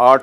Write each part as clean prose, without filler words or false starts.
8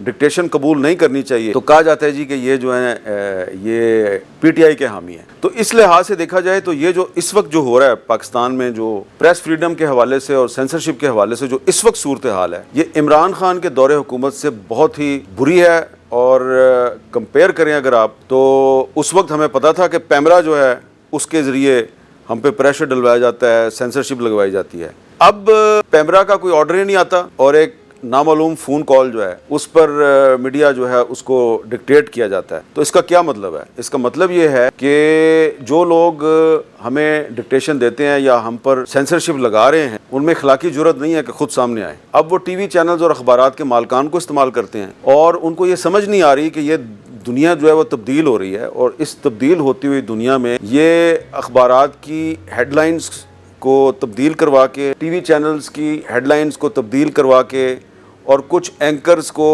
dictation قبول نہیں کرنی چاہیے تو کہا جاتا ہے جی کہ یہ جو ہے یہ پی ٹی آئی کے حامی ہیں. تو اس لحاظ سے دیکھا جائے تو یہ جو اس وقت جو ہو رہا ہے پاکستان میں، جو پریس فریڈم کے حوالے سے اور سینسرشپ کے حوالے سے جو اس وقت صورتحال ہے، یہ عمران خان کے دور حکومت سے بہت ہی بری ہے. اور کمپیئر کریں اگر آپ، تو اس وقت ہمیں پتا تھا کہ پیمرا جو ہے اس کے ذریعے ہم پہ پریشر ڈلوایا جاتا ہے، سینسرشپ لگوائی جاتی ہے. اب پیمرا کا کوئی آرڈر ہی نہیں آتا اور ایک نامعلوم فون کال جو ہے اس پر میڈیا جو ہے اس کو ڈکٹیٹ کیا جاتا ہے. تو اس کا کیا مطلب ہے؟ اس کا مطلب یہ ہے کہ جو لوگ ہمیں ڈکٹیشن دیتے ہیں یا ہم پر سینسرشپ لگا رہے ہیں ان میں اخلاقی جرات نہیں ہے کہ خود سامنے آئیں. اب وہ ٹی وی چینلز اور اخبارات کے مالکان کو استعمال کرتے ہیں اور ان کو یہ سمجھ نہیں آ رہی کہ یہ دنیا جو ہے وہ تبدیل ہو رہی ہے، اور اس تبدیل ہوتی ہوئی دنیا میں یہ اخبارات کی ہیڈ لائنز کو تبدیل کروا کے، ٹی وی چینلز کی ہیڈ لائنز کو تبدیل کروا کے، اور کچھ اینکرز کو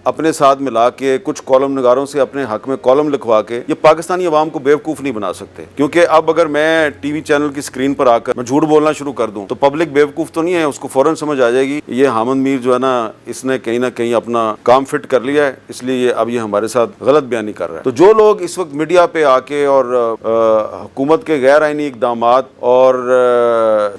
اپنے ساتھ ملا کے، کچھ کالم نگاروں سے اپنے حق میں کالم لکھوا کے یہ پاکستانی عوام کو بیوقوف نہیں بنا سکتے. کیونکہ اب اگر میں ٹی وی چینل کی سکرین پر آ کر میں جھوٹ بولنا شروع کر دوں تو پبلک بیوقوف تو نہیں ہے، اس کو فوراً سمجھ آ جائے گی یہ حامد میر جو ہے نا اس نے کہیں نہ کہیں اپنا کام فٹ کر لیا ہے، اس لیے اب یہ ہمارے ساتھ غلط بیانی کر رہا ہے. تو جو لوگ اس وقت میڈیا پہ آ کے اور حکومت کے غیر آئینی اقدامات اور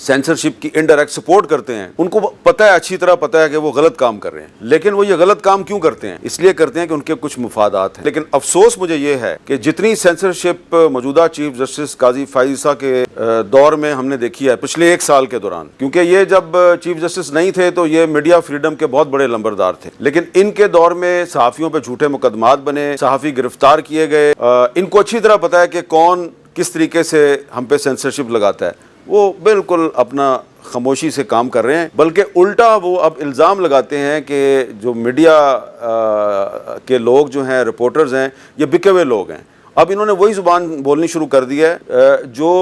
سینسرشپ کی انڈائریکٹ سپورٹ کرتے ہیں، ان کو پتہ ہے، اچھی طرح پتہ ہے کہ وہ غلط کام کر رہے ہیں. لیکن وہ یہ غلط کام کیوں کرتے ہیں؟ اس لیے کرتے ہیں کہ ان کے کچھ مفادات ہیں. لیکن افسوس مجھے یہ ہے کہ جتنی سینسرشپ موجودہ چیف جسٹس قاضی فائز عیسیٰ کے دور میں ہم نے دیکھی ہے پچھلے 1 سال کے دوران، کیونکہ یہ جب چیف جسٹس نہیں تھے تو یہ میڈیا فریڈم کے بہت بڑے لمبردار تھے، لیکن ان کے دور میں صحافیوں پہ جھوٹے مقدمات بنے، صحافی گرفتار کیے گئے. ان کو اچھی طرح پتہ ہے کہ کون کس طریقے سے ہم پہ سینسرشپ لگاتا ہے. وہ بالکل اپنا خاموشی سے کام کر رہے ہیں، بلکہ الٹا وہ اب الزام لگاتے ہیں کہ جو میڈیا کے لوگ جو ہیں، رپورٹرز ہیں، یہ بکے ہوئے لوگ ہیں. اب انہوں نے وہی زبان بولنی شروع کر دی ہے جو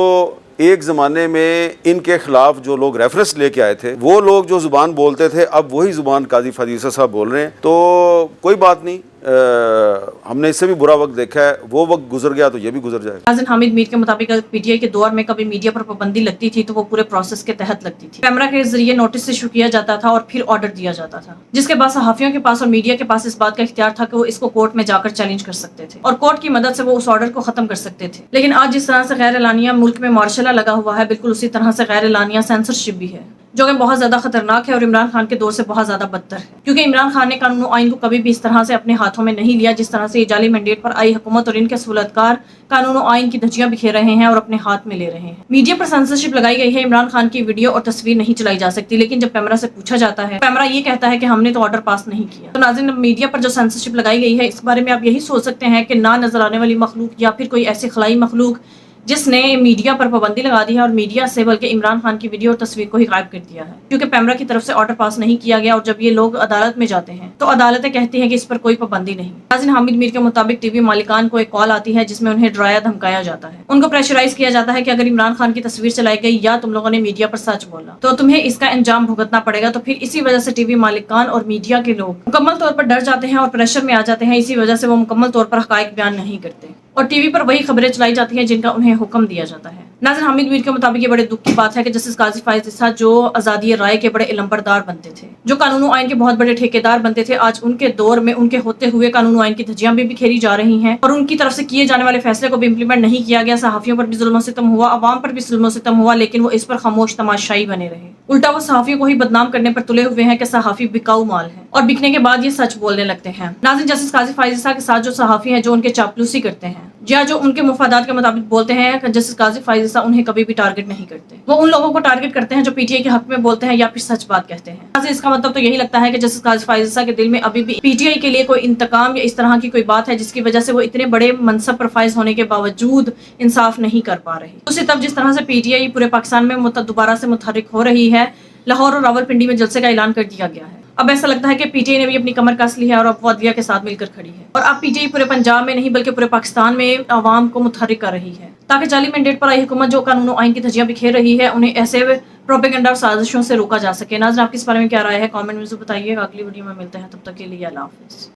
ایک زمانے میں ان کے خلاف جو لوگ ریفرنس لے کے آئے تھے، وہ لوگ جو زبان بولتے تھے اب وہی زبان قاضی فائز عیسیٰ صاحب بول رہے ہیں. تو کوئی بات نہیں، ہم نے اس سے بھی برا وقت دیکھا ہے، وہ وقت گزر گیا تو یہ بھی گزر جائے گا. ناظرین، حامد میر کے مطابق پی ٹی آئی کے دور میں کبھی میڈیا پر پابندی لگتی تھی تو وہ پورے پروسیس کے تحت لگتی تھی. پیمرا کے ذریعے نوٹس ایشو کیا جاتا تھا اور پھر آرڈر دیا جاتا تھا، جس کے بعد صحافیوں کے پاس اور میڈیا کے پاس اس بات کا اختیار تھا کہ وہ اس کو کورٹ میں جا کر چیلنج کر سکتے تھے اور کورٹ کی مدد سے وہ اس آرڈر کو ختم کر سکتے تھے. لیکن آج جس طرح سے غیر اعلانیہ ملک میں مارشل لا لگا ہوا ہے، بالکل اسی طرح سے غیر اعلانیہ سینسرشپ بھی ہے، جو کہ بہت زیادہ خطرناک ہے اور عمران خان کے دور سے بہت زیادہ بدتر ہے. کیونکہ عمران خان نے قانون و آئین کو کبھی بھی اس طرح سے اپنے ہاتھوں میں نہیں لیا جس طرح سے یہ جعلی مینڈیٹ پر آئی حکومت اور ان کے سہولتکار قانون و آئین کی دھجیاں بکھیر رہے ہیں اور اپنے ہاتھ میں لے رہے ہیں. میڈیا پر سینسرشپ لگائی گئی ہے، عمران خان کی ویڈیو اور تصویر نہیں چلائی جا سکتی، لیکن جب پیمرا سے پوچھا جاتا ہے، پیمرا یہ کہتا ہے کہ ہم نے تو آرڈر پاس نہیں کیا. تو ناظرین، میڈیا پر جو سینسرشپ لگائی گئی ہے اس بارے میں آپ یہی سوچ سکتے ہیں کہ نہ نظر آنے والی مخلوق یا پھر کوئی ایسی خلائی مخلوق جس نے میڈیا پر پابندی لگا دی ہے اور میڈیا سے بلکہ عمران خان کی ویڈیو اور تصویر کو ہی غائب کر دیا ہے، کیونکہ پیمرا کی طرف سے آرڈر پاس نہیں کیا گیا. اور جب یہ لوگ عدالت میں جاتے ہیں تو عدالتیں کہتی ہیں کہ اس پر کوئی پابندی نہیں. ناظرین، حامد میر کے مطابق ٹی وی مالکان کو ایک کال آتی ہے جس میں انہیں ڈرایا دھمکایا جاتا ہے، ان کو پریشرائز کیا جاتا ہے کہ اگر عمران خان کی تصویر چلائی گئی یا تم لوگوں نے میڈیا پر سچ بولا تو تمہیں اس کا انجام بھگتنا پڑے گا. تو پھر اسی وجہ سے ٹی وی مالکان اور میڈیا کے لوگ مکمل طور پر ڈر جاتے ہیں اور پریشر میں آ جاتے ہیں. اسی وجہ سے وہ مکمل طور پر حقائق بیان نہیں کرتے اور ٹی وی پر وہی خبریں چلائی جاتی ہیں جن کا انہیں حکم دیا جاتا ہے. ناظرین، حامد میر کے مطابق یہ بڑے دکھ کی بات ہے کہ جسٹس قاضی فائز عیسیٰ جو آزادی رائے کے بڑے علمبردار بنتے تھے، جو قانون و آئین کے بہت بڑے ٹھیکیدار بنتے تھے، آج ان کے دور میں ان کے ہوتے ہوئے قانون و آئین کی دھجیاں بھی بکھیری جا رہی ہیں اور ان کی طرف سے کیے جانے والے فیصلے کو بھی امپلیمنٹ نہیں کیا گیا. صحافیوں پر بھی ظلم و ستم ہوا، عوام پر بھی ظلم و ستم ہوا، لیکن وہ اس پر خاموش تماشائی بنے رہے. الٹا وہ صحافیوں کو ہی بدنام کرنے پر تلے ہوئے ہیں کہ صحافی بکاؤ مال ہے اور بکنے کے بعد یہ سچ بولنے لگتے ہیں. ناظرین، جسٹس قاضی فائز عیسیٰ کے ساتھ جو صحافی ہیں جو ان کے چاپلوسی کرتے ہیں یا جو ان کے مفادات کے مطابق بولتے ہیں، جسٹس قاضی فائز عیسیٰ انہیں کبھی بھی ٹارگٹ نہیں کرتے. وہ ان لوگوں کو ٹارگٹ کرتے ہیں جو پی ٹی آئی کے حق میں بولتے ہیں یا پھر سچ بات کہتے ہیں. اس کا مطلب تو یہی لگتا ہے کہ جسٹس قاضی فائز عیسیٰ کے دل میں ابھی بھی پی ٹی آئی کے لیے کوئی انتقام یا اس طرح کی کوئی بات ہے جس کی وجہ سے وہ اتنے بڑے منصب پر فائز ہونے کے باوجود انصاف نہیں کر پا رہے. دوسری طرف جس طرح سے پی ٹی آئی پورے پاکستان میں دوبارہ سے متحرک ہو رہی ہے، لاہور اور راولپنڈی میں جلسے کا اعلان کر دیا گیا ہے. اب ایسا لگتا ہے کہ پی ٹی آئی نے بھی اپنی کمر کس لی ہے اور اب وہ عدلیہ کے ساتھ مل کر کھڑی ہے اور اب پی ٹی آئی پورے پنجاب میں نہیں بلکہ پورے پاکستان میں عوام کو متحرک کر رہی ہے تاکہ جعلی مینڈیٹ پر آئی حکومت جو قانون و آئین کی دھجیاں بکھیر رہی ہے انہیں ایسے پروپیگنڈا اور سازشوں سے روکا جا سکے. ناظرین، آپ کی اس بارے میں کیا رائے ہے؟ کامنٹ میں ضرور بتائیے گا. اگلی ویڈیو میں ملتے ہیں، تب تک کے لیے اللہ حافظ.